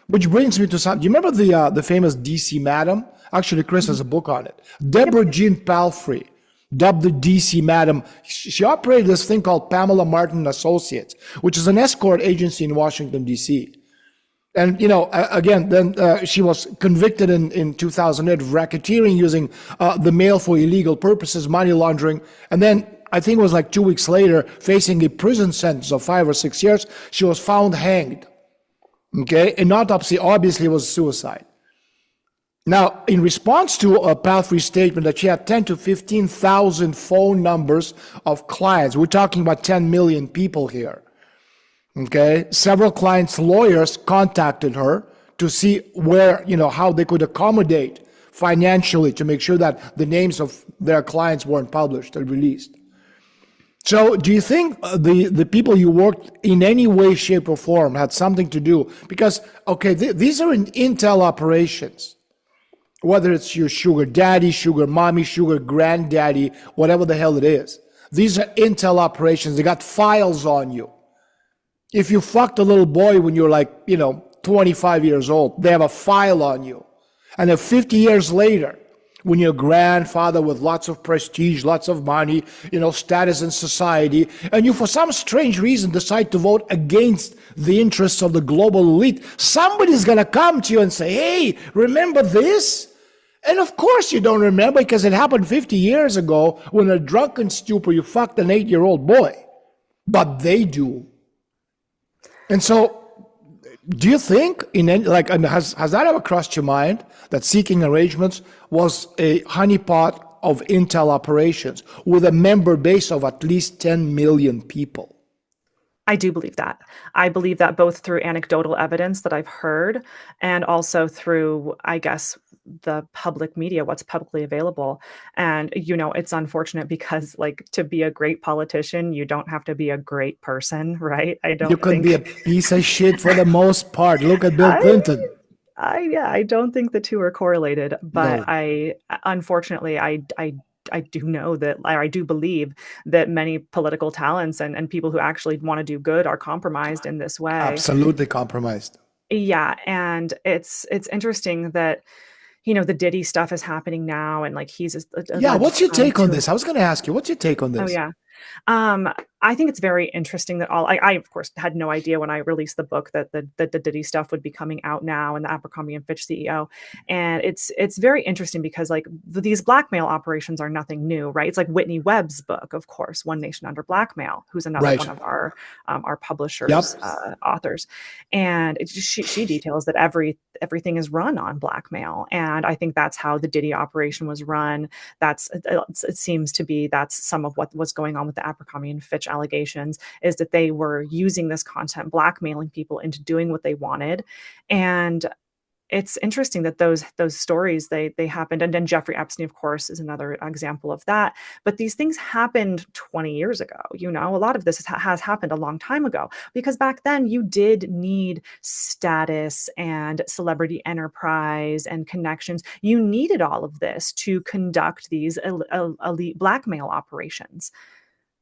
Which brings me to something. Do you remember the famous DC Madam? Actually, Chris has a book on it. Deborah Jean Palfrey, dubbed the DC Madam. She operated this thing called Pamela Martin Associates, which is an escort agency in Washington, D.C. And, again, then she was convicted in 2008 of racketeering using the mail for illegal purposes, money laundering. And then I think it was like 2 weeks later, facing a prison sentence of 5 or 6 years, she was found hanged. Okay, an autopsy obviously was suicide. Now, in response to a Palfrey's statement that she had 10 to 15,000 phone numbers of clients, we're talking about 10 million people here. Okay, several clients' lawyers contacted her to see where, how they could accommodate financially to make sure that the names of their clients weren't published and released. So do you think the people you worked in any way, shape, or form had something to do? Because, okay, these are intel operations, whether it's your sugar daddy, sugar mommy, sugar granddaddy, whatever the hell it is. These are intel operations. They got files on you. If you fucked a little boy when you're like, 25 years old, they have a file on you. And then 50 years later, when your grandfather with lots of prestige, lots of money, status in society, and you for some strange reason decide to vote against the interests of the global elite, somebody's going to come to you and say, hey, remember this? And of course you don't remember because it happened 50 years ago when a drunken stupor, you fucked an 8-year-old boy. But they do. And so, do you think, has that ever crossed your mind that seeking arrangements was a honeypot of intel operations with a member base of at least 10 million people. I do believe that. I believe that both through anecdotal evidence that I've heard and also through, I guess, the public media, what's publicly available. And, it's unfortunate because, like, to be a great politician, you don't have to be a great person, right? I You don't can be a think, piece of shit for the most part. Look at Bill I, Clinton. yeah, I don't think the two are correlated, but No, unfortunately, I do know that, or I do believe that many political talents and people who actually want to do good are compromised in this way. absolutely compromised. Yeah, and it's interesting that, the Diddy stuff is happening now, and like he's Yeah, alleged what's your trying take on to. this? I was going to ask you, what's your take on Oh this? yeah. Um, I think it's very interesting that I of course had no idea when I released the book that the Diddy stuff would be coming out now, and the Abercrombie and Fitch CEO. And it's very interesting because, like, these blackmail operations are nothing new, right? It's like Whitney Webb's book, of course, One Nation Under Blackmail, who's another Right. one of our publishers, Yep. authors. And she details that everything is run on blackmail, and I think that's how the Diddy operation was run. It seems to be that's some of what was going on with the Abercrombie and Fitch allegations, is that they were using this content, blackmailing people into doing what they wanted. And it's interesting that those stories they happened, and then Jeffrey Epstein, of course, is another example of that. But these things happened 20 years ago. A lot of this has happened a long time ago, because back then you did need status and celebrity enterprise and connections. You needed all of this to conduct these elite blackmail operations.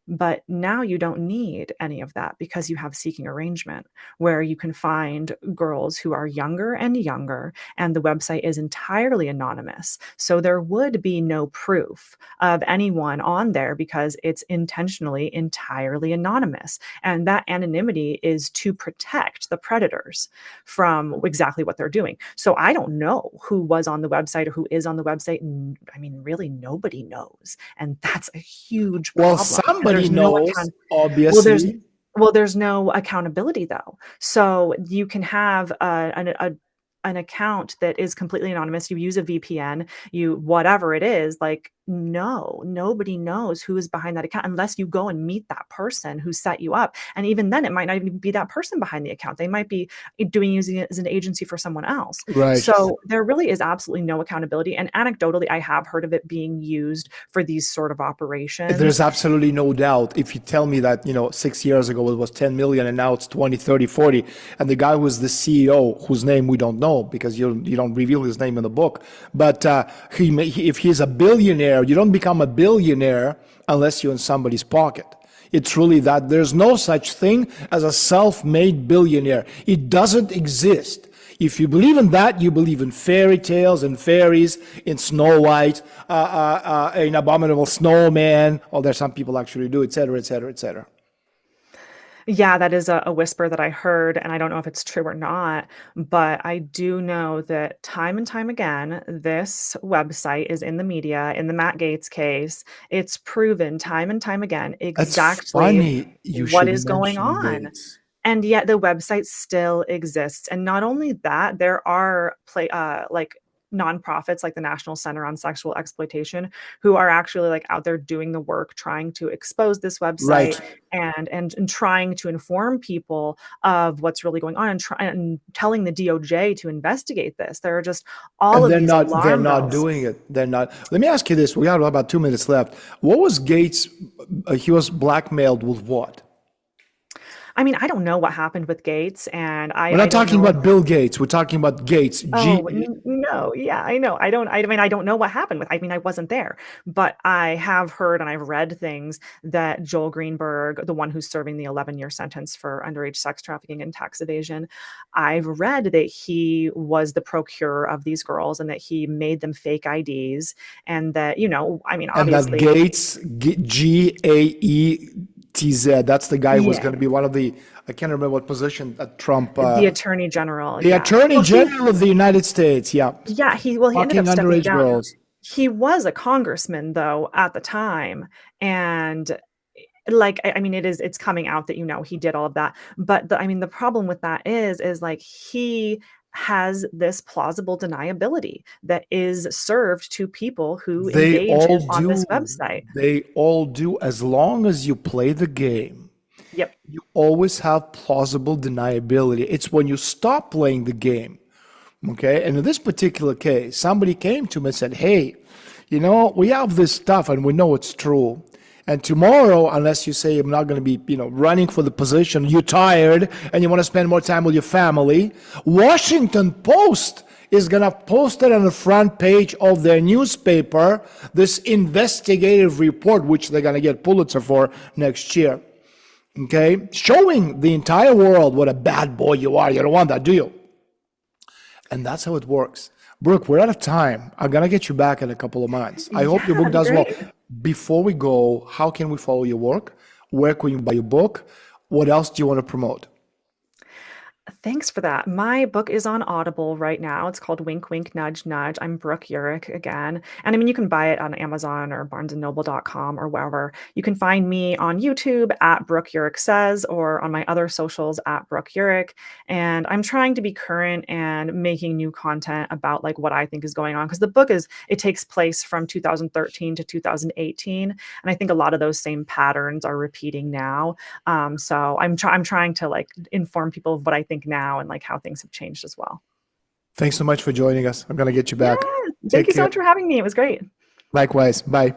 But now you don't need any of that, because you have seeking arrangement, where you can find girls who are younger and younger, and the website is entirely anonymous. So there would be no proof of anyone on there, because it's intentionally entirely anonymous. And that anonymity is to protect the predators from exactly what they're doing. So I don't know who was on the website or who is on the website. And I mean, really, nobody knows. And that's a huge Well, problem, because somebody there's no knows, account well, there's obviously. well, there's no accountability, though. So you can have an account that is completely anonymous. You use a VPN, you whatever it is, like, no, nobody knows who is behind that account unless you go and meet that person who set you up. And even then, it might not even be that person behind the account. They might be using it as an agency for someone else. Right. So there really is absolutely no accountability. And anecdotally, I have heard of it being used for these sort of There's operations. absolutely no doubt. If you tell me that, 6 years ago it was 10 million and now it's 20, 30, 40, and the guy was the CEO, whose name we don't know because you don't reveal his name in the book, but if he's a billionaire, you don't become a billionaire unless you're in somebody's pocket. It's really that. There's no such thing as a self-made billionaire. It doesn't exist. If you believe in that, you believe in fairy tales and fairies, in Snow White, in Abominable Snowman, although some people actually do, etc., etc., etc. Yeah, that is a whisper that I heard, and I don't know if it's true or not, but I do know that time and time again, this website is in the media. In the Matt Gaetz case, it's proven time and time again That's exactly funny you what should is going mention on. Gates. And yet the website still exists. And not only that, there are like nonprofits like the National Center on Sexual Exploitation who are actually, like, out there doing the work, trying to expose this website Right. and trying to inform people of what's really going on, and telling the DOJ to investigate this. There are just all And of they're these not they're alarm not bells. doing it. They're not. Let me ask you this. We have about 2 minutes left. What was Gates? He was blackmailed with what? I mean, I don't know what happened with Gates, and We're I not don't talking know. about Bill Gates. We're talking about Gates. Oh, G. no. Yeah, I know. I mean, I don't know what happened with I mean, I wasn't there, but I have heard and I've read things that Joel Greenberg, the one who's serving the 11-year sentence for underage sex trafficking and tax evasion, I've read that he was the procurer of these girls and that he made them fake IDs, and that, I mean, And that obviously. Gates, Gaetz, that's the guy who was Yeah, going to be one of the, I can't remember what position that Trump, the attorney general. the Yeah. Attorney Well, General of the United States. Yeah. he ended Fucking up stepping underage down. girls. He was a congressman, though, at the time, and, like, I mean, it's coming out that, he did all of that, but I mean, the problem with that is like he has this plausible deniability that is served to people who They engage all on this do. website. They all do. As long as you play the game, Yep. you always have plausible deniability. It's when you stop playing the game, okay? And in this particular case, somebody came to me and said, hey, we have this stuff and we know it's true. And tomorrow, unless you say I'm not going to be, running for the position, you're tired and you want to spend more time with your family, Washington Post is going to post it on the front page of their newspaper, this investigative report, which they're going to get Pulitzer for next year. Okay? Showing the entire world what a bad boy you are. You don't want that, do you? And that's how it works. Brook, we're out of time. I'm going to get you back in a couple of months. I hope your book does well. Before we go, how can we follow your work? Where can you buy your book? What else do you want to promote? Thanks for that. My book is on Audible right now. It's called Wink, Wink, Nudge, Nudge. I'm Brook Urick again. And I mean, you can buy it on Amazon or barnesandnoble.com or wherever. You can find me on YouTube at Brook Urick Says, or on my other socials at Brook Urick. And I'm trying to be current and making new content about like what I think is going on. Because the book it takes place from 2013 to 2018. And I think a lot of those same patterns are repeating now. So I'm trying to like inform people of what I think now and like how things have changed as well. Thanks so much for joining us. I'm going to get you back. Yeah, thank you so much for having me. It was great. Likewise. Bye.